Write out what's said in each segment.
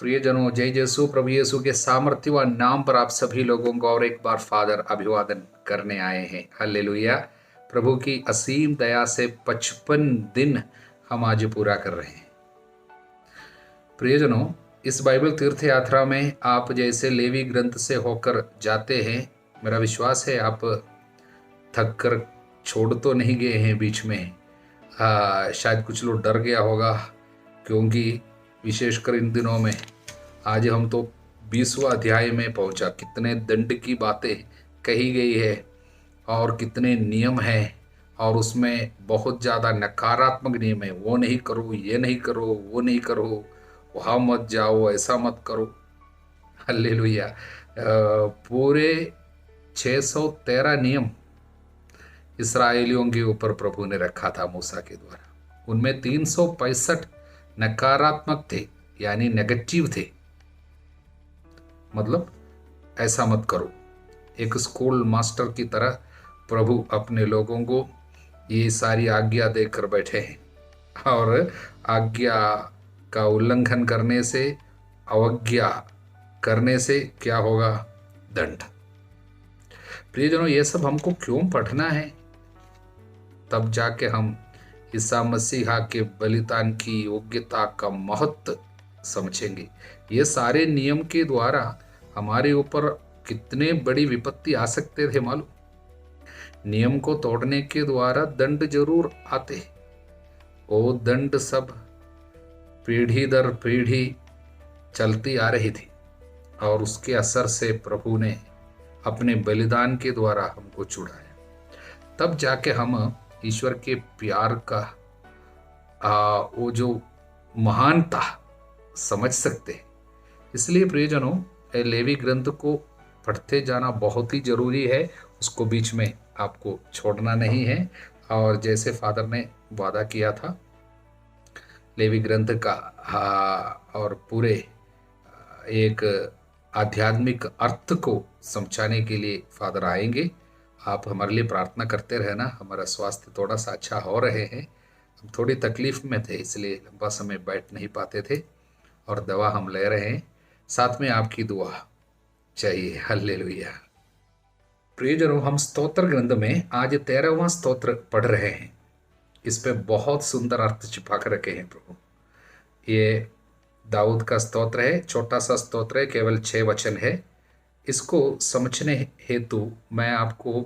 प्रियजनों, जय यीशु प्रभु यीशु के सामर्थ्यवान नाम पर आप सभी लोगों को और एक बार फादर अभिवादन करने आए हैं। हालेलुया। प्रभु की असीम दया से 55 दिन हम आज पूरा कर रहे हैं। प्रियजनों, इस बाइबल तीर्थ यात्रा में आप जैसे लेवी ग्रंथ से होकर जाते हैं, मेरा विश्वास है आप थक कर छोड़ तो नहीं गए हैं बीच में। शायद कुछ लोग डर गया होगा, क्योंकि विशेषकर इन दिनों में आज हम तो 20वां अध्याय में पहुंचा। कितने दंड की बातें कही गई है और कितने नियम हैं, और उसमें बहुत ज़्यादा नकारात्मक नियम है। वो नहीं करो, ये नहीं करो, वो नहीं करो, वहाँ मत जाओ, ऐसा मत करो। हालेलुया। पूरे 613 नियम इसराइलियों के ऊपर प्रभु ने रखा था मूसा के द्वारा। उनमें 365 नकारात्मक थे, यानी नेगेटिव थे। मतलब ऐसा मत करो। एक स्कूल मास्टर की तरह प्रभु अपने लोगों को ये सारी आज्ञा देकर बैठे हैं, और आज्ञा का उल्लंघन करने से, अवज्ञा करने से क्या होगा? दंड। प्रियजनों, ये सब हमको क्यों पढ़ना है? तब जाके हम ईसा मसीहा के बलिदान की योग्यता का महत्व समझेंगे। ये सारे नियम के द्वारा हमारे ऊपर कितने बड़ी विपत्ति आ सकते थे मालूम? नियम को तोड़ने के द्वारा दंड जरूर आते। वो दंड सब पीढ़ी दर पीढ़ी चलती आ रही थी, और उसके असर से प्रभु ने अपने बलिदान के द्वारा हमको छुड़ाया। तब जाके हम ईश्वर के प्यार का वो जो महानता समझ सकते हैं। इसलिए प्रियजनों, लेवी ग्रंथ को पढ़ते जाना बहुत ही जरूरी है। उसको बीच में आपको छोड़ना नहीं है। और जैसे फादर ने वादा किया था, लेवी ग्रंथ का और पूरे एक आध्यात्मिक अर्थ को समझाने के लिए फादर आएंगे। आप हमारे लिए प्रार्थना करते रहना। हमारा स्वास्थ्य थोड़ा सा अच्छा हो रहे हैं। हम थोड़ी तकलीफ में थे, इसलिए लंबा समय बैठ नहीं पाते थे, और दवा हम ले रहे हैं। साथ में आपकी दुआ चाहिए। हालेलुया। प्रियजनों, हम स्तोत्र ग्रंथ में आज 13वां स्तोत्र पढ़ रहे हैं। इस पे बहुत सुंदर अर्थ छिपा कर रखे हैं प्रभु। ये दाऊद का स्तोत्र है, छोटा सा स्तोत्र है, केवल 6 वचन है। इसको समझने हेतु मैं आपको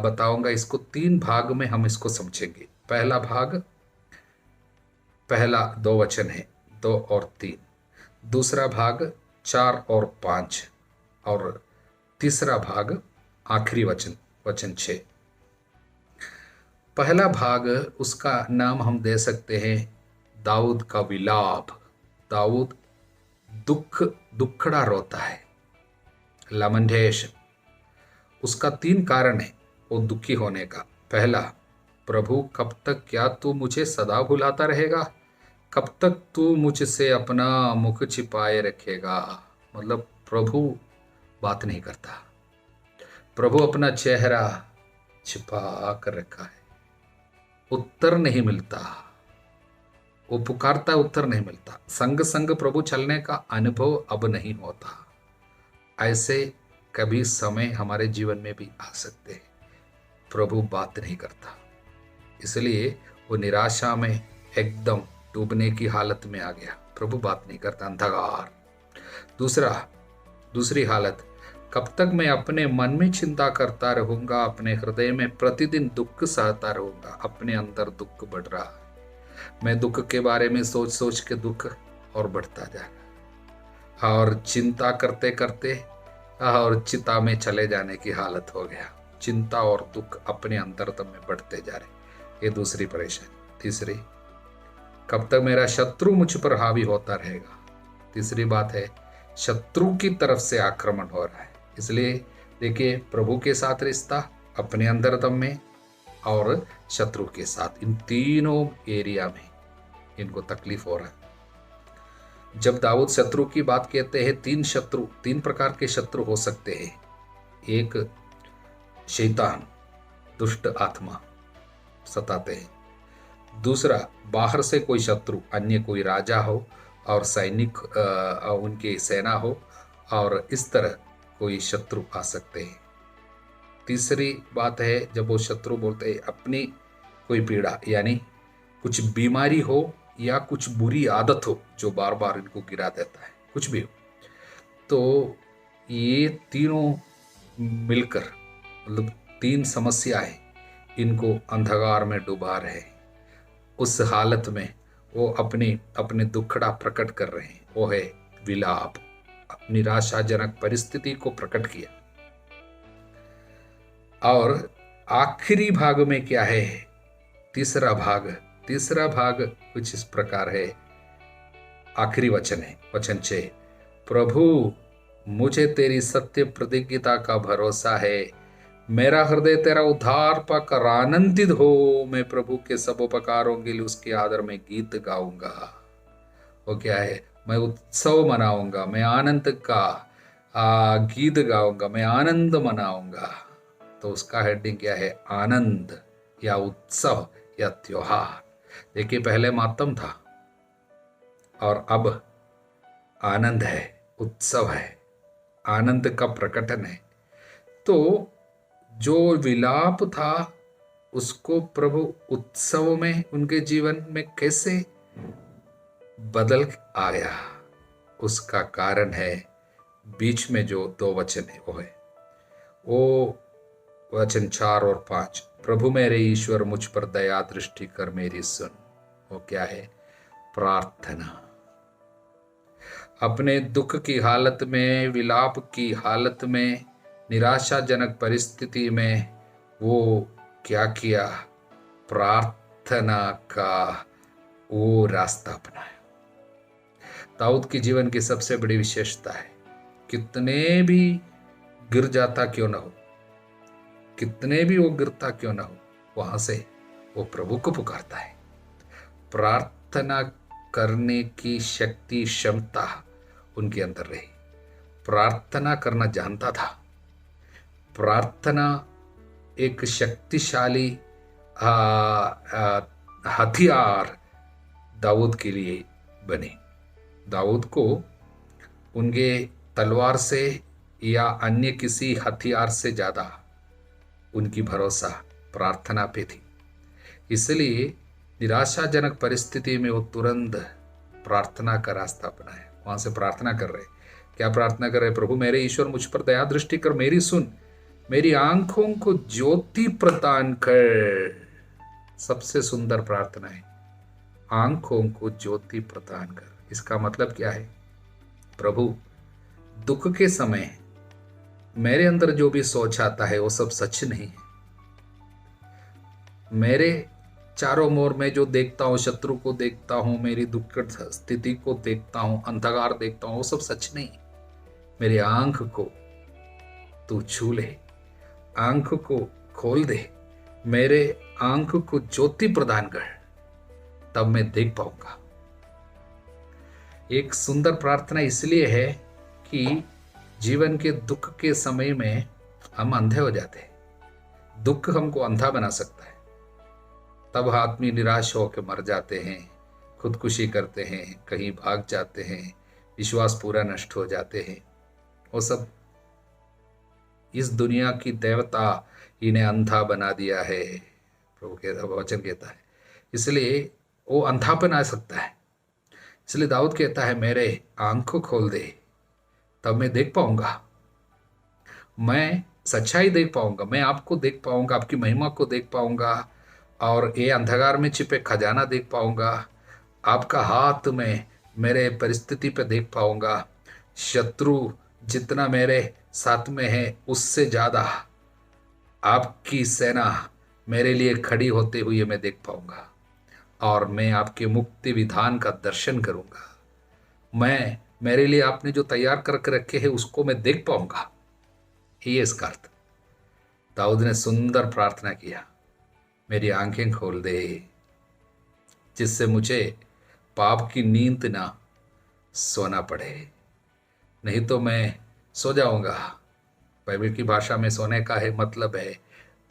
बताऊंगा। इसको 3 भाग में हम इसको समझेंगे। पहला भाग, पहला 2 वचन है, 2 और 3। दूसरा भाग 4 और 5, और तीसरा भाग आखिरी वचन, वचन 6। पहला भाग, उसका नाम हम दे सकते हैं दाऊद का विलाप। दाऊद दुखड़ा रोता है, लमेंटेशन। उसका 3 कारण है वो दुखी होने का। पहला, प्रभु कब तक क्या तू मुझे सदा भुलाता रहेगा? कब तक तू मुझसे अपना मुख छिपाए रखेगा? मतलब प्रभु बात नहीं करता, प्रभु अपना चेहरा छिपा कर रखा है। उत्तर नहीं मिलता, वो पुकारता, उत्तर नहीं मिलता। संग संग प्रभु चलने का अनुभव अब नहीं होता। ऐसे कभी समय हमारे जीवन में भी आ सकते हैं। प्रभु बात नहीं करता, इसलिए वो निराशा में एकदम डूबने की हालत में आ गया। प्रभु बात नहीं करता, अंधकार। दूसरी हालत, कब तक मैं अपने मन में चिंता करता रहूंगा, अपने हृदय में प्रतिदिन दुख सहता रहूंगा। अपने अंदर दुख बढ़ रहा है, मैं दुख के बारे में सोच सोच के दुख और बढ़ता जा रहा, और चिंता करते करते और चिता में चले जाने की हालत हो गया। चिंता और दुख अपने अंतरतम में बढ़ते जा रहे। ये दूसरी परेशानी। तीसरी, कब तक मेरा शत्रु मुझ पर हावी होता रहेगा? तीसरी बात है, शत्रु की तरफ से आक्रमण हो रहा है। इसलिए देखिए, प्रभु के साथ रिश्ता, अपने अंतरतम में, और शत्रु के साथ, इन तीनों एरिया में इनको तकलीफ हो रहा है। जब दाऊद शत्रु की बात कहते हैं, 3 प्रकार के शत्रु हो सकते हैं। एक, शैतान, दुष्ट आत्मा सताते हैं। दूसरा, बाहर से कोई शत्रु, अन्य कोई राजा हो, और सैनिक उनकी सेना हो, और इस तरह कोई शत्रु आ सकते हैं। तीसरी बात है, जब वो शत्रु बोलते हैं अपनी कोई पीड़ा, यानी कुछ बीमारी हो या कुछ बुरी आदत हो जो बार बार इनको गिरा देता है, कुछ भी हो, तो ये तीनों मिलकर, मतलब तीन समस्याएं इनको अंधकार में डुबा रहे हैं। उस हालत में वो अपने अपने दुखड़ा प्रकट कर रहे हैं, वो है विलाप। निराशाजनक परिस्थिति को प्रकट किया। और आखिरी भाग में क्या है, तीसरा भाग कुछ इस प्रकार है। आखिरी वचन है, वचन 6, प्रभु मुझे तेरी सत्य प्रतिज्ञता का भरोसा है, मेरा हृदय तेरा उद्धार पाकर आनंदित हो, मैं प्रभु के सब उपकारों के लिए उसके आदर में गीत गाऊंगा। वो क्या है, मैं उत्सव मनाऊंगा, मैं आनंद का गीत गाऊंगा, मैं आनंद मनाऊंगा। तो उसका हेडिंग क्या है, आनंद या उत्सव या त्योहार। देखिए, पहले मातम था और अब आनंद है, उत्सव है, आनंद का प्रकटन है। तो जो विलाप था उसको प्रभु उत्सव में उनके जीवन में कैसे बदल आया, उसका कारण है बीच में जो दो वचन है, वो वचन 4 और 5, प्रभु मेरे ईश्वर मुझ पर दया दृष्टि कर मेरी सुन। वो क्या है, प्रार्थना। अपने दुख की हालत में, विलाप की हालत में, निराशाजनक परिस्थिति में वो क्या किया, प्रार्थना का वो रास्ता अपनाया। दाऊद के जीवन की सबसे बड़ी विशेषता है, कितने भी गिर जाता क्यों ना हो, कितने भी वो गिरता क्यों ना हो, वहां से वो प्रभु को पुकारता है। प्रार्थना करने की शक्ति, क्षमता उनके अंदर रही। प्रार्थना करना जानता था। प्रार्थना एक शक्तिशाली हथियार दाऊद के लिए बने। दाऊद को उनके तलवार से या अन्य किसी हथियार से ज्यादा उनकी भरोसा प्रार्थना पे थी। इसलिए निराशाजनक परिस्थिति में वो तुरंत प्रार्थना का रास्ता अपनाए। वहां से प्रार्थना कर रहे, क्या प्रार्थना कर रहे, प्रभु मेरे ईश्वर मुझ पर दया दृष्टि कर मेरी सुन, मेरी आंखों को ज्योति प्रदान कर। सबसे सुंदर प्रार्थना है, आंखों को ज्योति प्रदान कर। इसका मतलब क्या है, प्रभु दुख के समय मेरे अंदर जो भी सोच आता है वो सब सच नहीं है। मेरे चारों ओर में जो देखता हूं, शत्रु को देखता हूं, मेरी दुख स्थिति को देखता हूं, अंधकार देखता हूं, वो सब सच नहीं। मेरी आंख को तू छू ले, आंख को खोल दे, मेरे आंख को ज्योति प्रदान कर, तब मैं देख पाऊंगा। एक सुंदर प्रार्थना इसलिए है कि जीवन के दुख के समय में हम अंधे हो जाते हैं। दुख हमको अंधा बना सकता है। तब आदमी निराश होकर मर जाते हैं, खुदकुशी करते हैं, कहीं भाग जाते हैं, विश्वास पूरा नष्ट हो जाते हैं। वो सब इस दुनिया की देवता इन्हें अंधा बना दिया है, प्रभु कहता, वचन कहता है। इसलिए वो अंधापन आ सकता है। इसलिए दाऊद कहता है, मेरे आंखों खोल दे, तब मैं देख पाऊंगा, मैं सच्चाई देख पाऊंगा, मैं आपको देख पाऊंगा, आपकी महिमा को देख पाऊंगा, और ये अंधकार में छिपे खजाना देख पाऊंगा, आपका हाथ में मेरे परिस्थिति पे देख पाऊंगा। शत्रु जितना मेरे साथ में है उससे ज्यादा आपकी सेना मेरे लिए खड़ी होते हुए मैं देख पाऊंगा, और मैं आपके मुक्ति विधान का दर्शन करूंगा। मैं मेरे लिए आपने जो तैयार करके रखे हैं उसको मैं देख पाऊंगा। ये इसका अर्थ। दाऊद ने सुंदर प्रार्थना किया, मेरी आंखें खोल दे, जिससे मुझे पाप की नींद ना सोना पड़े, नहीं तो मैं सो जाऊंगा। बाइबल की भाषा में सोने का है मतलब है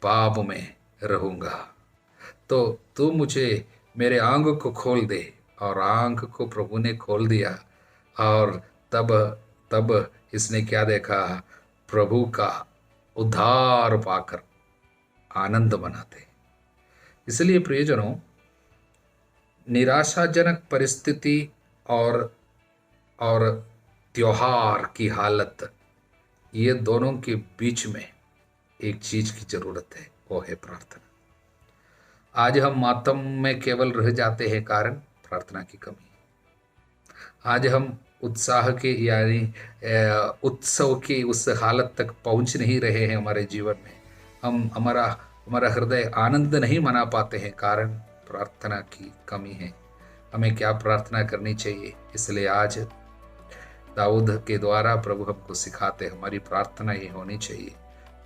पाप में रहूंगा। तो तू मुझे मेरे आंख को खोल दे और आंख को प्रभु ने खोल दिया। और तब तब इसने क्या देखा? प्रभु का उद्धार पाकर आनंद मनाते। इसलिए प्रियजनों, निराशाजनक परिस्थिति और त्योहार की हालत, ये दोनों के बीच में एक चीज की जरूरत है, वो है प्रार्थना। आज हम मातम में केवल रह जाते हैं, कारण प्रार्थना की कमी। आज हम उत्साह के यानी उत्सव की उस हालत तक पहुंच नहीं रहे हैं हमारे जीवन में। हम हमारा हृदय आनंद नहीं मना पाते हैं, कारण प्रार्थना की कमी है। हमें क्या प्रार्थना करनी चाहिए? इसलिए आज दाऊद के द्वारा प्रभु हमको सिखाते, हमारी प्रार्थना ये होनी चाहिए,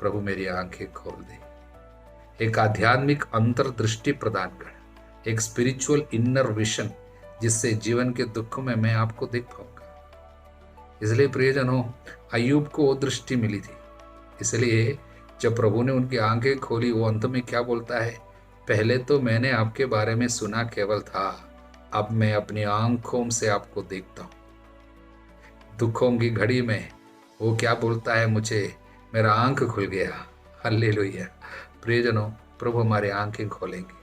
प्रभु मेरी आंखें खोल दे। एक आध्यात्मिक अंतर्दृष्टि प्रदान कर, एक स्पिरिचुअल इनर विजन, जिससे जीवन के दुख में मैं आपको देख पाऊंगा। इसलिए प्रियजनों, अय्यूब को वो दृष्टि मिली थी। इसलिए जब प्रभु ने उनकी आंखें खोली, वो अंत में क्या बोलता है? पहले तो मैंने आपके बारे में सुना केवल था, अब मैं अपनी आंखों से आपको देखता हूं। दुखों की घड़ी में वो क्या बोलता है? मुझे मेरा आंख खुल गया। हालेलुया। प्रियजनों, प्रभु हमारे आंखें खोलेंगे,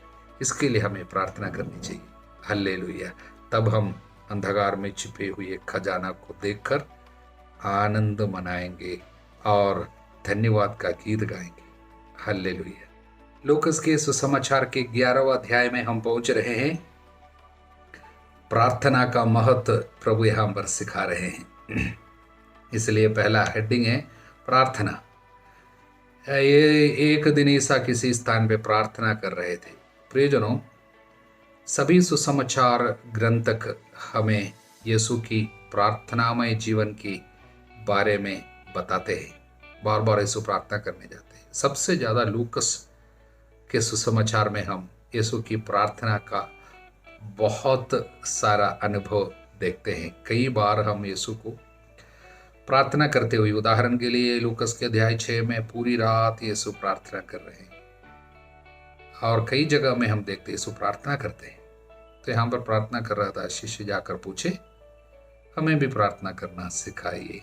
इसके लिए हमें प्रार्थना करनी चाहिए। हालेलुया। तब हम अंधकार में छिपे हुए खजाना को देखकर आनंद मनाएंगे और धन्यवाद का गीत गाएंगे। हालेलुया। लूकस के सुसमाचार के 11वें अध्याय में हम पहुंच रहे हैं। प्रार्थना का महत्व प्रभु यहां पर सिखा रहे हैं। इसलिए पहला हेडिंग है प्रार्थना। ये एक दिन ईसा किसी स्थान पे प्रार्थना कर रहे थे। प्रियजनों, सभी सुसमाचार ग्रंथक हमें यीशु की प्रार्थनामय जीवन की बारे में बताते हैं। बार बार यीशु प्रार्थना करने जाते हैं। सबसे ज़्यादा लूकस के सुसमाचार में हम यीशु की प्रार्थना का बहुत सारा अनुभव देखते हैं। कई बार हम यीशु को प्रार्थना करते हुए, उदाहरण के लिए लूकस के अध्याय 6 में पूरी रात यीशु प्रार्थना कर रहे हैं, और कई जगह में हम देखते यीशु प्रार्थना करते हैं। तो यहाँ पर प्रार्थना कर रहा था, शिष्य जाकर पूछे, हमें भी प्रार्थना करना सिखाइए।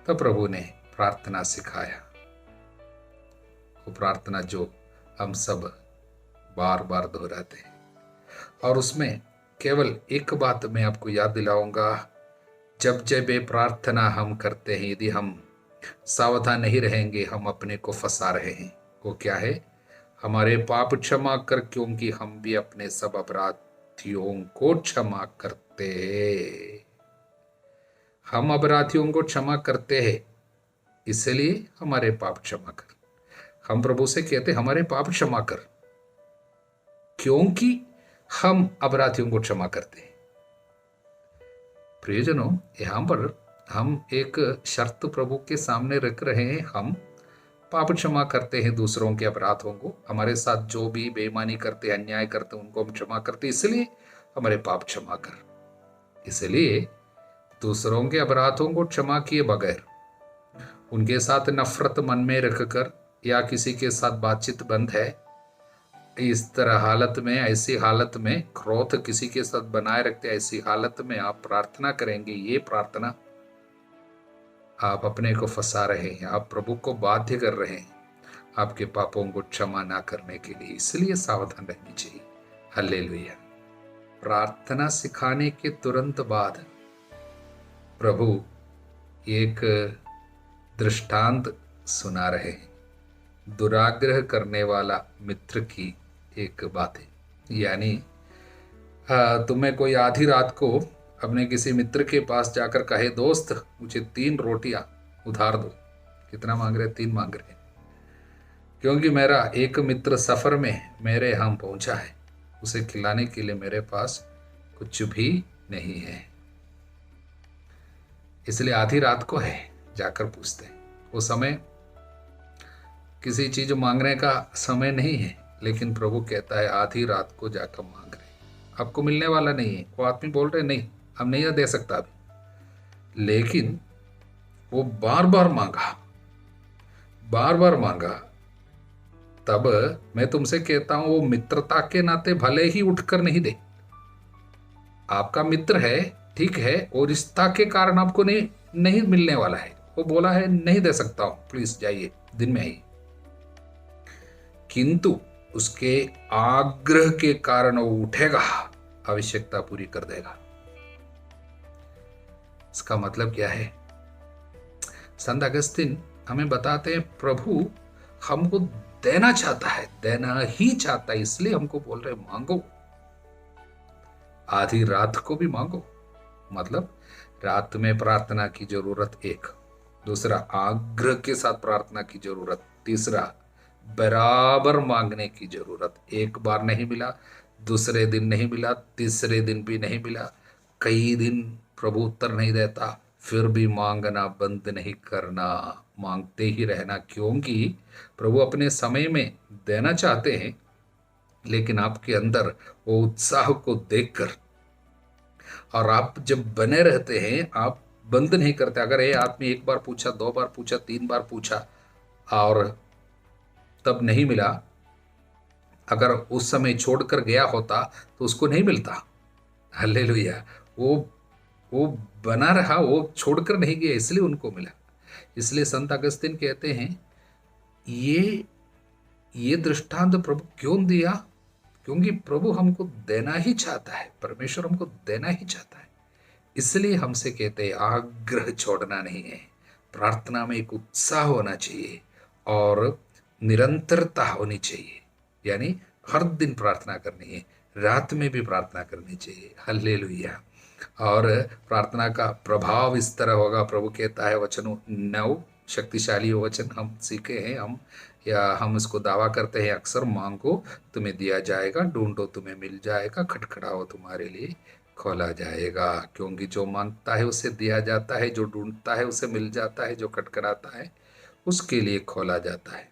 तो प्रभु ने प्रार्थना सिखाया, वो प्रार्थना जो हम सब बार बार दोहराते हैं। और उसमें केवल एक बात मैं आपको याद दिलाऊंगा, जब ये प्रार्थना हम करते हैं, यदि हम सावधान नहीं रहेंगे, हम अपने को फंसा रहे हैं। वो क्या है? हमारे पाप क्षमा कर, क्योंकि हम भी अपने सब अपराधियों को क्षमा करते हैं। हम अपराधियों को क्षमा करते हैं, इसलिए हमारे पाप क्षमा कर। हम प्रभु से कहते हमारे पाप क्षमा कर, क्योंकि हम अपराधियों को क्षमा करते हैं। प्रियजनों, यहाँ पर हम एक शर्त प्रभु के सामने रख रहे हैं। हम पाप क्षमा करते हैं दूसरों के अपराधों को, हमारे साथ जो भी बेईमानी करते, अन्याय करते, उनको हम क्षमा करते, इसलिए हमारे पाप क्षमा कर। इसलिए दूसरों के अपराधों को क्षमा किए बगैर, उनके साथ नफरत मन में रखकर, या किसी के साथ बातचीत बंद है, इस तरह हालत में, ऐसी हालत में क्रोध किसी के साथ बनाए रखते, ऐसी हालत में आप प्रार्थना करेंगे, ये प्रार्थना आप अपने को फंसा रहे हैं, आप प्रभु को बाध्य कर रहे हैं आपके पापों को क्षमा ना करने के लिए। इसलिए सावधान रहनी चाहिए। हालेलुया। प्रार्थना सिखाने के तुरंत बाद प्रभु एक दृष्टांत सुना रहे हैं, दुराग्रह करने वाला मित्र की एक बात है। यानी तुम्हें कोई आधी रात को अपने किसी मित्र के पास जाकर कहे, दोस्त मुझे 3 रोटियां उधार दो। कितना मांग रहे? 3 मांग रहे, क्योंकि मेरा एक मित्र सफर में मेरे यहाँ पहुंचा है, उसे खिलाने के लिए मेरे पास कुछ भी नहीं है। इसलिए आधी रात को है, जाकर पूछते हैं। वो समय किसी चीज मांगने का समय नहीं है, लेकिन प्रभु कहता है आधी रात को जाकर मांग रहे, आपको मिलने वाला नहीं है। वो आदमी बोल रहे नहीं, हम नहीं दे सकता अभी, लेकिन वो बार बार मांगा। तब मैं तुमसे कहता हूं, वो मित्रता के नाते भले ही उठकर नहीं दे, आपका मित्र है, ठीक है, और रिश्ता के कारण आपको नहीं नहीं मिलने वाला है, वो बोला है नहीं दे सकता हूं, प्लीज जाइए दिन में ही, किंतु उसके आग्रह के कारण वो उठेगा, आवश्यकता पूरी कर देगा। इसका मतलब क्या है? संत अगस्तिन हमें बताते हैं प्रभु हमको देना चाहता है, देना ही चाहता है, इसलिए हमको बोल रहे मांगो, आधी रात को भी मांगो। मतलब रात में प्रार्थना की जरूरत एक, दूसरा आग्रह के साथ प्रार्थना की जरूरत, तीसरा बराबर मांगने की जरूरत। एक बार नहीं मिला, दूसरे दिन नहीं मिला, तीसरे दिन भी नहीं मिला, कई दिन प्रभु उत्तर नहीं देता, फिर भी मांगना बंद नहीं करना, मांगते ही रहना, क्योंकि प्रभु अपने समय में देना चाहते हैं, लेकिन आपके अंदर वो उत्साह को देखकर, और आप जब बने रहते हैं, आप बंद नहीं करते। अगर ये आदमी एक बार पूछा, दो बार पूछा, तीन बार पूछा और तब नहीं मिला, अगर उस समय छोड़कर गया होता तो उसको नहीं मिलता। हालेलुया। वो वो बना रहा, वो छोड़कर नहीं गया, इसलिए उनको मिला। इसलिए संत अगस्तिन कहते हैं ये दृष्टांत प्रभु क्यों दिया? क्योंकि प्रभु हमको देना ही चाहता है, परमेश्वर हमको देना ही चाहता है, इसलिए हमसे कहते हैं आग्रह छोड़ना नहीं है, प्रार्थना में एक उत्साह होना चाहिए और निरंतरता होनी चाहिए, यानी हर दिन प्रार्थना करनी है, रात में भी प्रार्थना करनी चाहिए। हालेलुया। और प्रार्थना का प्रभाव इस तरह होगा, प्रभु कहता है वचनों 9 शक्तिशाली वचन हम सीखे हैं, हम इसको दावा करते हैं अक्सर, मांगो तुम्हें दिया जाएगा, ढूंढो तुम्हें मिल जाएगा, खटखटाओ तुम्हारे लिए खोला जाएगा। क्योंकि जो मांगता है उसे दिया जाता है, जो ढूंढता है उसे मिल जाता है, जो खटखटाता है उसके लिए खोला जाता है।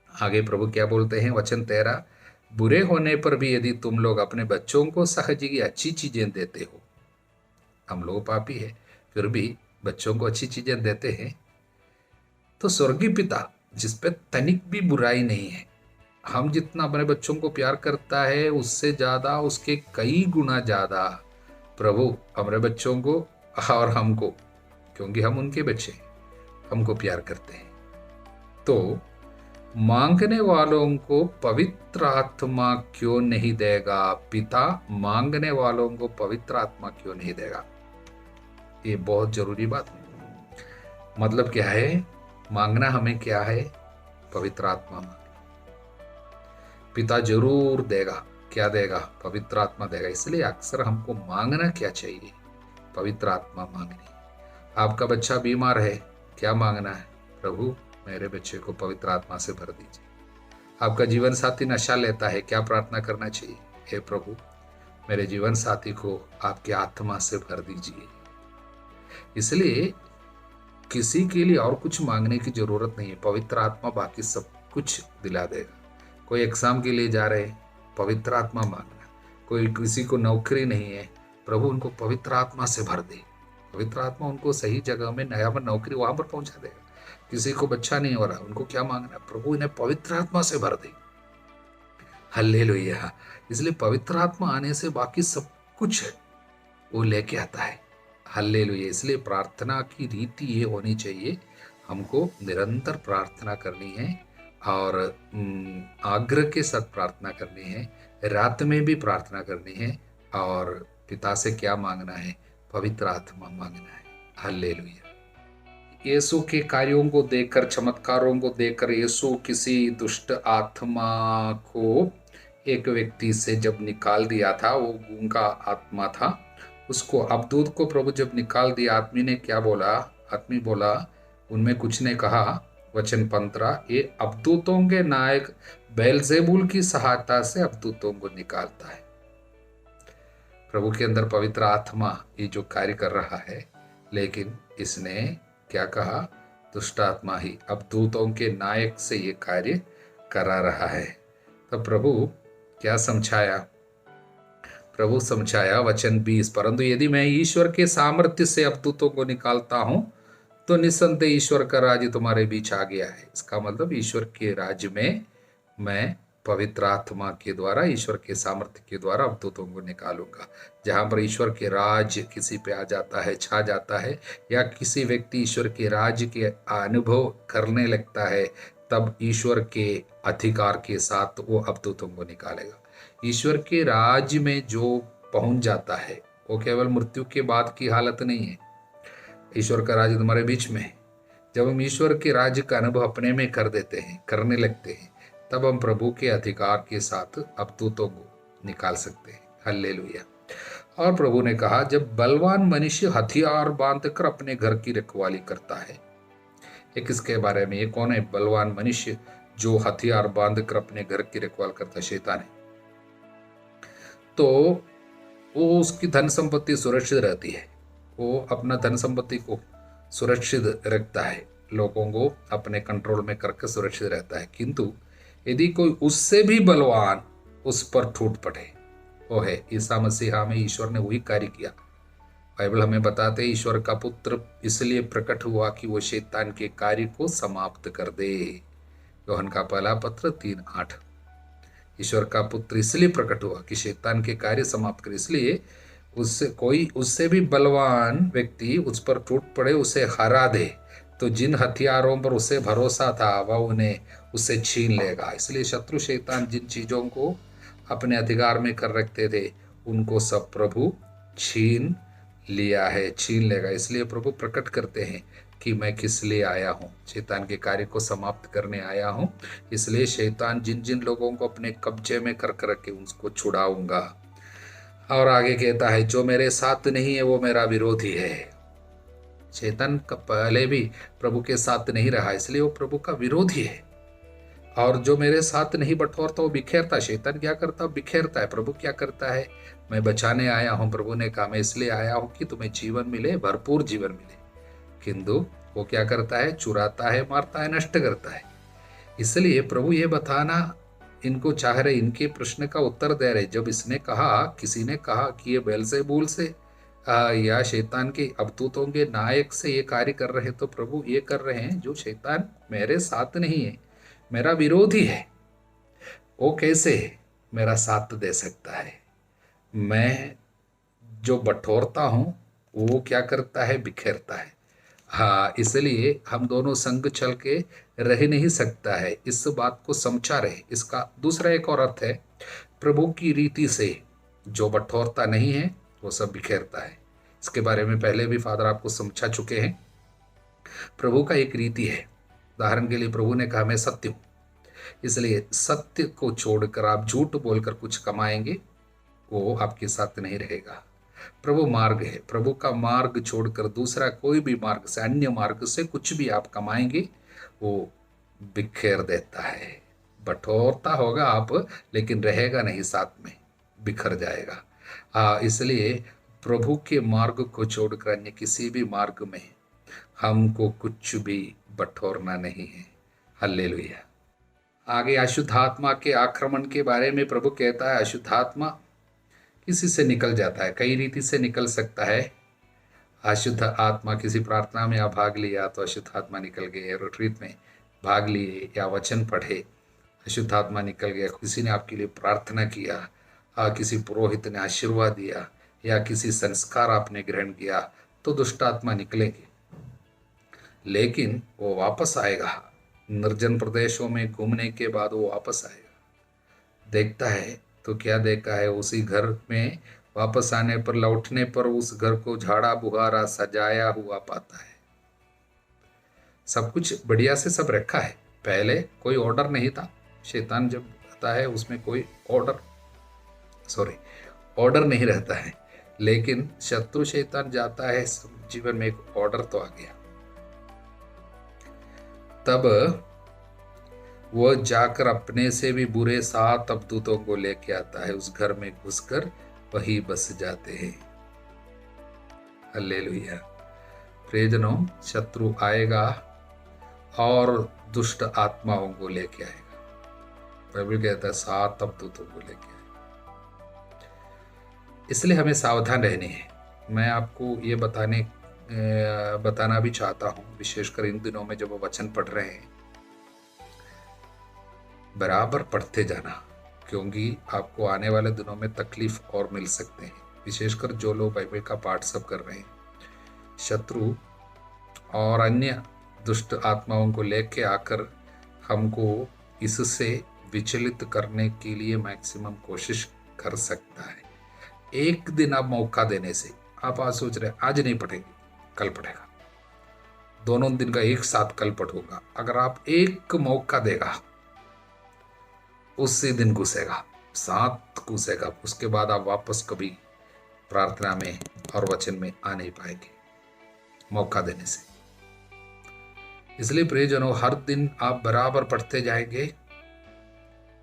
आगे प्रभु क्या बोलते हैं? वचन 13, बुरे होने पर भी यदि तुम लोग अपने बच्चों को सहज की अच्छी चीजें देते हो, हम लोग पापी है फिर भी बच्चों को अच्छी चीजें देते हैं, तो स्वर्गीय पिता जिसपे तनिक भी बुराई नहीं है, हम जितना अपने बच्चों को प्यार करता है उससे ज्यादा, उसके कई गुना ज्यादा प्रभु हमारे बच्चों को और हमको, क्योंकि हम उनके बच्चे हमको प्यार करते हैं, तो मांगने वालों को पवित्र आत्मा क्यों नहीं देगा? पिता मांगने वालों को पवित्र आत्मा क्यों नहीं देगा? ये बहुत जरूरी बात है। मतलब क्या है? मांगना हमें क्या है? पवित्र आत्मा। पिता जरूर देगा। क्या देगा? पवित्र आत्मा देगा। इसलिए अक्सर हमको मांगना क्या चाहिए? पवित्र आत्मा मांगनी। आपका बच्चा बीमार है, क्या मांगना है? प्रभु मेरे बच्चे को पवित्र आत्मा से भर दीजिए। आपका जीवन साथी नशा लेता है, क्या प्रार्थना करना चाहिए? हे प्रभु मेरे जीवन साथी को आपके आत्मा से भर दीजिए। इसलिए किसी के लिए और कुछ मांगने की जरूरत नहीं है, पवित्र आत्मा बाकी सब कुछ दिला देगा। कोई एग्जाम के लिए जा रहे, पवित्र आत्मा मांगना। कोई किसी को नौकरी नहीं है, प्रभु उनको पवित्र आत्मा से भर दे, पवित्र आत्मा उनको सही जगह में नया पर नौकरी वहां पर पहुंचा देगा। किसी को बच्चा नहीं हो रहा, उनको क्या मांगना? प्रभु इन्हें पवित्र आत्मा से भर दे। हालेलुया। इसलिए पवित्र आत्मा आने से बाकी सब कुछ वो लेके आता है। हालेलुया। इसलिए प्रार्थना की रीति ये होनी चाहिए, हमको निरंतर प्रार्थना करनी है और आग्रह के साथ प्रार्थना करनी है, रात में भी प्रार्थना करनी है, और पिता से क्या मांगना है? पवित्र आत्मा मांगना है। हालेलुया। यीशु के कार्यों को देखकर, चमत्कारों को देखकर, यीशु किसी दुष्ट आत्मा को एक व्यक्ति से जब निकाल दिया था, वो गूंगा आत्मा था, उसको अबदूत को प्रभु जब निकाल दिया, आदमी ने क्या बोला? आदमी बोला, उनमें कुछ ने कहा, वचन 15, ये अबदूतों के नायक बेलजेबुल की सहायता से अबदूतों को निकालता है। प्रभु के अंदर पवित्र आत्मा ये जो कार्य कर रहा है, लेकिन इसने क्या कहा? दुष्ट आत्मा ही अबदूतों के नायक से ये कार्य करा रहा है। तो प्रभु क्या समझाया? प्रभु समझाया वचन 20, परंतु यदि मैं ईश्वर के सामर्थ्य से अबदूतों को निकालता हूं तो निस्संदेह ईश्वर का राज्य तुम्हारे बीच आ गया है। इसका मतलब ईश्वर के राज्य में मैं पवित्र आत्मा के द्वारा, ईश्वर के सामर्थ्य के द्वारा अवधूतों को निकालूंगा। जहां पर ईश्वर के राज किसी पे आ जाता है, छा जाता है, या किसी व्यक्ति ईश्वर के राज के अनुभव करने लगता है, तब ईश्वर के अधिकार के साथ वो अवधूतों को निकालेगा। ईश्वर के राज में जो पहुंच जाता है वो केवल मृत्यु के बाद की हालत नहीं है। ईश्वर का राज तुम्हारे बीच में है। जब हम ईश्वर के राज्य का अनुभव अपने में कर देते हैं, करने लगते हैं, तब हम प्रभु के अधिकार के साथ अवधूतों को निकाल सकते हैं। हालेलुया। और प्रभु ने कहा, जब बलवान मनुष्य हथियार बांधकर अपने घर की रखवाली करता है। एक इसके बारे में, ये कौन है बलवान मनुष्य जो हथियार बांधकर अपने घर की रखवाली करता है? शैतान है। तो वो उसकी धन संपत्ति सुरक्षित रहती है, वो अपना धन संपत्ति को सुरक्षित रखता है, लोगों को अपने कंट्रोल में करके सुरक्षित रहता है। किंतु यदि कोई उससे भी बलवान उस पर टूट पड़े, वो है ईसा मसीहा में ईश्वर ने वही कार्य किया। बाइबल हमें बताते हैं, ईश्वर का पुत्र इसलिए प्रकट हुआ कि वो शैतान के कार्य को समाप्त कर दे। योहन का पहला पत्र 3:8। ईश्वर का पुत्र इसलिए प्रकट हुआ कि शैतान के कार्य समाप्त करे। इसलिए उससे भी बलवान व्यक्ति उस पर टूट पड़े, उसे हरा दे, तो जिन हथियारों पर उसे भरोसा था वह उन्हें उससे छीन लेगा। इसलिए शत्रु शैतान जिन चीजों को अपने अधिकार में कर रखते थे, उनको सब प्रभु छीन लिया है, छीन लेगा। इसलिए प्रभु प्रकट करते हैं कि मैं किस लिए आया हूँ, शैतान के कार्य को समाप्त करने आया हूँ। इसलिए शैतान जिन जिन लोगों को अपने कब्जे में कर रखे उनको छुड़ाऊंगा। और आगे कहता है, जो मेरे साथ नहीं है वो मेरा विरोधी है। शैतान का पहले भी प्रभु के साथ नहीं रहा, इसलिए वो प्रभु का विरोधी है। और जो मेरे साथ नहीं बटोरता वो बिखेरता। शैतान क्या करता? बिखेरता है। प्रभु क्या करता है? मैं बचाने आया हूँ। प्रभु ने कहा, मैं इसलिए आया हूँ कि तुम्हें जीवन मिले, भरपूर जीवन मिले। किंतु वो क्या करता है? चुराता है, मारता है, नष्ट करता है। इसलिए प्रभु ये बताना इनको चाह रहे, इनके प्रश्न का उत्तर दे रहे। जब इसने कहा, किसी ने कहा कि ये बेलज़ेबूल से या शैतान के अवधूतों के नायक से ये कार्य कर रहे, तो प्रभु ये कर रहे हैं, जो शैतान मेरे साथ नहीं है, मेरा विरोधी है, वो कैसे मेरा साथ दे सकता है? मैं जो बटोरता हूँ वो क्या करता है? बिखेरता है। हाँ, इसलिए हम दोनों संग चल के रह नहीं सकता है। इस बात को समझा रहे। इसका दूसरा एक और अर्थ है, प्रभु की रीति से जो बटोरता नहीं है वो सब बिखेरता है। इसके बारे में पहले भी फादर आपको समझा चुके हैं। प्रभु का एक रीति है। उदाहरण के लिए प्रभु ने कहा, मैं सत्य हूँ, इसलिए सत्य को छोड़कर आप झूठ बोलकर कुछ कमाएंगे, वो आपके साथ नहीं रहेगा। प्रभु मार्ग है। प्रभु का मार्ग छोड़कर दूसरा कोई भी मार्ग से, अन्य मार्ग से कुछ भी आप कमाएंगे, वो बिखेर देता है। बटोरता होगा आप, लेकिन रहेगा नहीं साथ में, बिखर जाएगा। इसलिए प्रभु के मार्ग को छोड़कर अन्य किसी भी मार्ग में हमको कुछ भी बटोरना नहीं है। हल्लेलुया। आगे अशुद्ध आत्मा के आक्रमण के बारे में प्रभु कहता है, अशुद्ध आत्मा किसी से निकल जाता है, कई रीति से निकल सकता है। अशुद्ध आत्मा किसी प्रार्थना में आप भाग लिया तो अशुद्ध आत्मा निकल गए, रिट्रीट में भाग लिए या वचन पढ़े, अशुद्ध आत्मा निकल गया। किसी ने आपके लिए प्रार्थना किया, किसी पुरोहित ने आशीर्वाद दिया, या किसी संस्कार आपने ग्रहण किया, तो दुष्ट आत्मा निकलेंगे। लेकिन वो वापस आएगा। निर्जन प्रदेशों में घूमने के बाद वो वापस आएगा। देखता है तो क्या देखा है? उसी घर में वापस आने पर, लौटने पर उस घर को झाड़ा बुहारा सजाया हुआ पाता है। सब कुछ बढ़िया से सब रखा है। पहले कोई ऑर्डर नहीं था। शैतान जब आता है उसमें कोई ऑर्डर नहीं रहता है। लेकिन शत्रु शैतान जाता है, सब जीवन में एक ऑर्डर तो आ गया। तब वह जाकर अपने से भी बुरे 7 अवधूतों को लेके आता है, उस घर में घुसकर वही बस जाते हैं। हालेलुया। प्रियजनों, शत्रु आएगा और दुष्ट आत्माओं को लेके आएगा। बाइबल कहता है 7 अवधूतों को लेके आएगा। इसलिए हमें सावधान रहने हैं। मैं आपको ये बताना भी चाहता हूँ, विशेषकर इन दिनों में जब वो वचन पढ़ रहे हैं, बराबर पढ़ते जाना, क्योंकि आपको आने वाले दिनों में तकलीफ और मिल सकते हैं। विशेषकर जो लोग बाइबल का पाठ सब कर रहे हैं, शत्रु और अन्य दुष्ट आत्माओं को लेके आकर हमको इससे विचलित करने के लिए मैक्सिमम कोशिश कर सकता है। एक दिन आप मौका देने से, आप आज सोच रहे आज नहीं पढ़ेंगे, कल पढ़ेगा, दोनों दिन का एक साथ कल पढ़ूंगा, अगर आप एक मौका देगा उसी दिन घुसेगा, साथ घुसेगा, उसके बाद आप वापस कभी प्रार्थना में और वचन में आ नहीं पाएंगे मौका देने से। इसलिए प्रियजनों, हर दिन आप बराबर पढ़ते जाएंगे,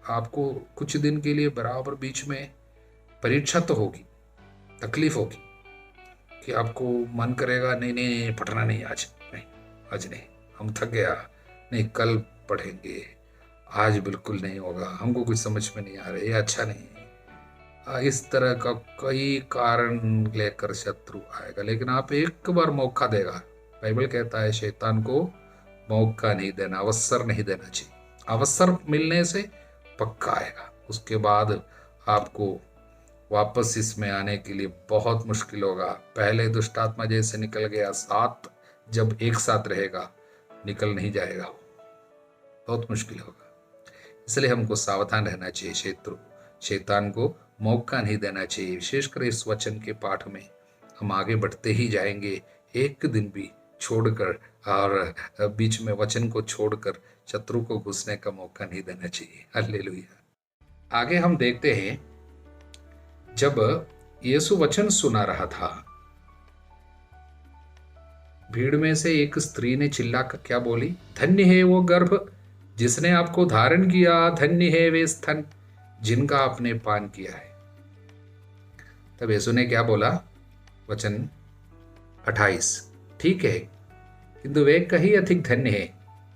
आपको कुछ दिन के लिए बराबर बीच में परीक्षा तो होगी, तकलीफ होगी कि आपको मन करेगा नहीं नहीं पढ़ना नहीं, आज नहीं, हम थक गया, नहीं कल पढ़ेंगे, आज बिल्कुल नहीं होगा, हमको कुछ समझ में नहीं आ रहा, ये अच्छा नहीं। इस तरह का कई कारण लेकर शत्रु आएगा, लेकिन आप एक बार मौका देगा। बाइबल कहता है शैतान को मौका नहीं देना, अवसर नहीं देना चाहिए। अवसर मिलने से पक्का आएगा, उसके बाद आपको वापस इसमें आने के लिए बहुत मुश्किल होगा। पहले दुष्ट आत्मा जैसे निकल गया, साथ जब एक साथ रहेगा निकल नहीं जाएगा, बहुत मुश्किल होगा। इसलिए हमको सावधान रहना चाहिए, शैतान को मौका नहीं देना चाहिए। विशेषकर इस वचन के पाठ में हम आगे बढ़ते ही जाएंगे, एक दिन भी छोड़कर और बीच में वचन को छोड़कर शत्रु को घुसने का मौका नहीं देना चाहिए। हालेलुया। आगे हम देखते हैं, जब यीशु वचन सुना रहा था, भीड़ में से एक स्त्री ने चिल्लाकर क्या बोली, धन्य है वो गर्भ जिसने आपको धारण किया, धन्य है वे स्तन जिनका आपने पान किया है। तब यीशु ने क्या बोला, वचन 28, ठीक है, किंतु वे कहीं अधिक धन्य है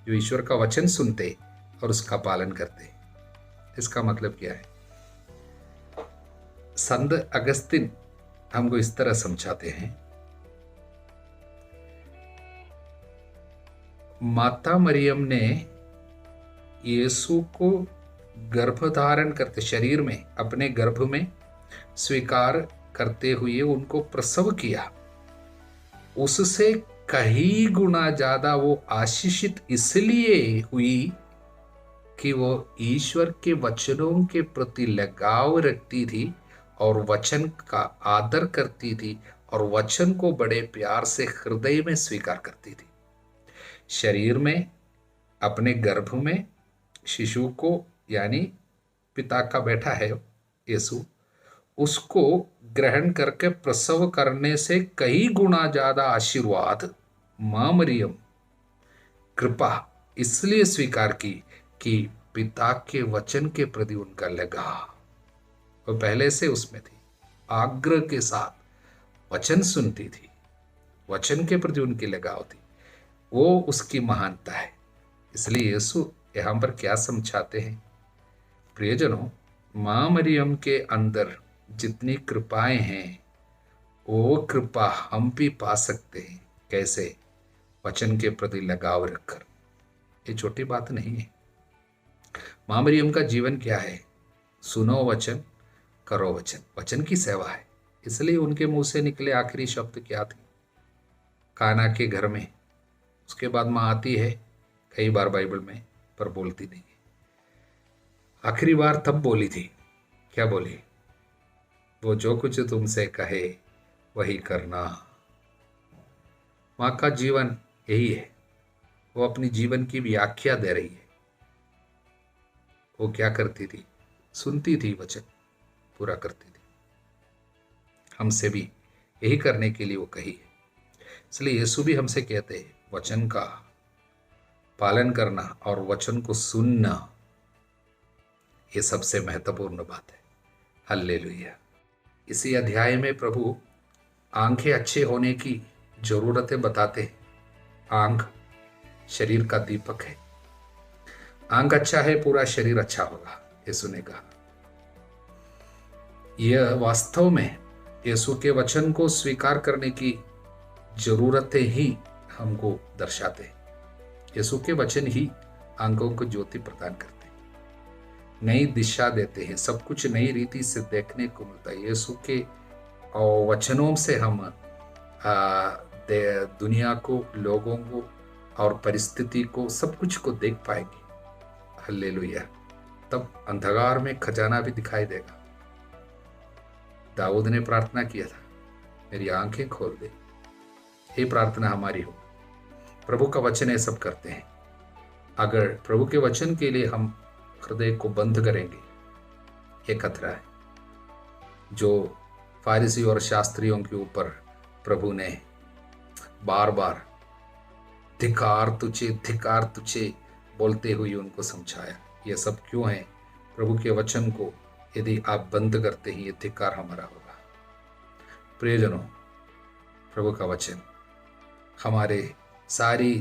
जो ईश्वर का वचन सुनते और उसका पालन करते। इसका मतलब क्या है? संत अगस्तिन हमको इस तरह समझाते हैं, माता मरियम ने यीशु को गर्भधारण करते, शरीर में अपने गर्भ में स्वीकार करते हुए उनको प्रसव किया, उससे कई गुना ज्यादा वो आशीषित इसलिए हुई कि वो ईश्वर के वचनों के प्रति लगाव रखती थी और वचन का आदर करती थी और वचन को बड़े प्यार से हृदय में स्वीकार करती थी। शरीर में, अपने गर्भ में शिशु को, यानी पिता का बेटा है यीशु, उसको ग्रहण करके प्रसव करने से कई गुना ज्यादा आशीर्वाद मां मरियम कृपा इसलिए स्वीकार की कि पिता के वचन के प्रति उनका लगाव, वो पहले से उसमें थी, आग्रह के साथ वचन सुनती थी, वचन के प्रति उनकी लगाव थी, वो उसकी महानता है। इसलिए यीशु यहां पर क्या समझाते हैं, प्रियजनों, मां मरियम के अंदर जितनी कृपाएं हैं वो कृपा हम भी पा सकते हैं। कैसे? वचन के प्रति लगाव रखकर। ये छोटी बात नहीं है। मां मरियम का जीवन क्या है? सुनो वचन, करो वचन, वचन की सेवा है। इसलिए उनके मुंह से निकले आखिरी शब्द क्या थे? काना के घर में। उसके बाद मां आती है कई बार बाइबल में, पर बोलती नहीं। आखिरी बार तब बोली थी, क्या बोली? वो जो कुछ तुमसे कहे वही करना। मां का जीवन यही है, वो अपनी जीवन की व्याख्या दे रही है। वो क्या करती थी? सुनती थी, वचन पूरा करती थी। हमसे भी यही करने के लिए वो कही है। इसलिए यीशु भी हमसे कहते हैं वचन का पालन करना और वचन को सुनना, ये सबसे महत्वपूर्ण बात है। हालेलुया। इसी अध्याय में प्रभु आंखें अच्छे होने की जरूरतें बताते हैं। आंख शरीर का दीपक है। आंख अच्छा है, पूरा शरीर अच्छा होगा, यीशु ने कहा। यह वास्तव में यीशु के वचन को स्वीकार करने की जरूरतें ही हमको दर्शाते हैं। यीशु के वचन ही आंखों को ज्योति प्रदान करते हैं। नई दिशा देते हैं, सब कुछ नई रीति से देखने को मिलता है। यीशु के और वचनों से हम दुनिया को, लोगों को और परिस्थिति को, सब कुछ को देख पाएंगे। हालेलुया। तब अंधकार में खजाना भी दिखाई देगा। दाऊद ने प्रार्थना किया था, मेरी आंखें खोल दे। ये प्रार्थना हमारी हो। प्रभु का वचन ये सब करते हैं। अगर प्रभु के वचन के लिए हम हृदय को बंद करेंगे, ये खतरा है। जो फारिसी और शास्त्रियों के ऊपर प्रभु ने बार बार धिक्कार तुझे बोलते हुए उनको समझाया। ये सब क्यों है? प्रभु के वचन को यदि आप बंद करते हैं, ये धिक्कार हमारा होगा। प्रियजनों, प्रभु का वचन हमारे सारी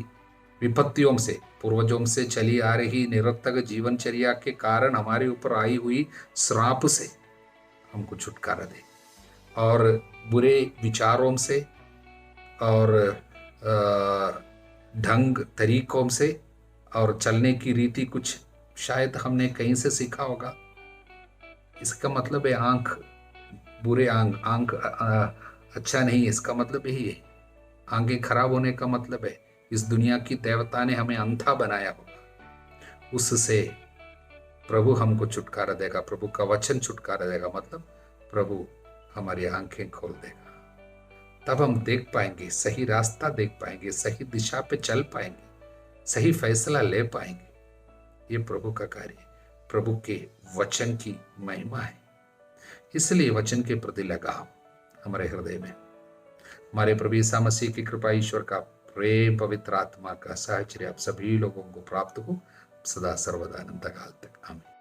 विपत्तियों से, पूर्वजों से चली आ रही निरर्थक जीवनचर्या के कारण हमारे ऊपर आई हुई श्राप से हमको छुटकारा दे, और बुरे विचारों से और ढंग तरीकों से और चलने की रीति कुछ शायद हमने कहीं से सीखा होगा। इसका मतलब है आंख, बुरे आंख अच्छा नहीं, इसका मतलब यही है। आंखें खराब होने का मतलब है इस दुनिया की देवता ने हमें अंधा बनाया होगा। उससे प्रभु हमको छुटकारा देगा, प्रभु का वचन छुटकारा देगा, मतलब प्रभु हमारी आंखें खोल देगा। तब हम देख पाएंगे, सही रास्ता देख पाएंगे, सही दिशा पे चल पाएंगे, सही फैसला ले पाएंगे। ये प्रभु का कार्य, प्रभु के वचन की महिमा है। इसलिए वचन के प्रति लगाव हमारे हृदय में, हमारे प्रभु यीशु मसीह की कृपा, ईश्वर का प्रेम, पवित्र आत्मा का साहचर्य आप सभी लोगों को प्राप्त हो सदा सर्वदा अनंत काल तक। आमीन।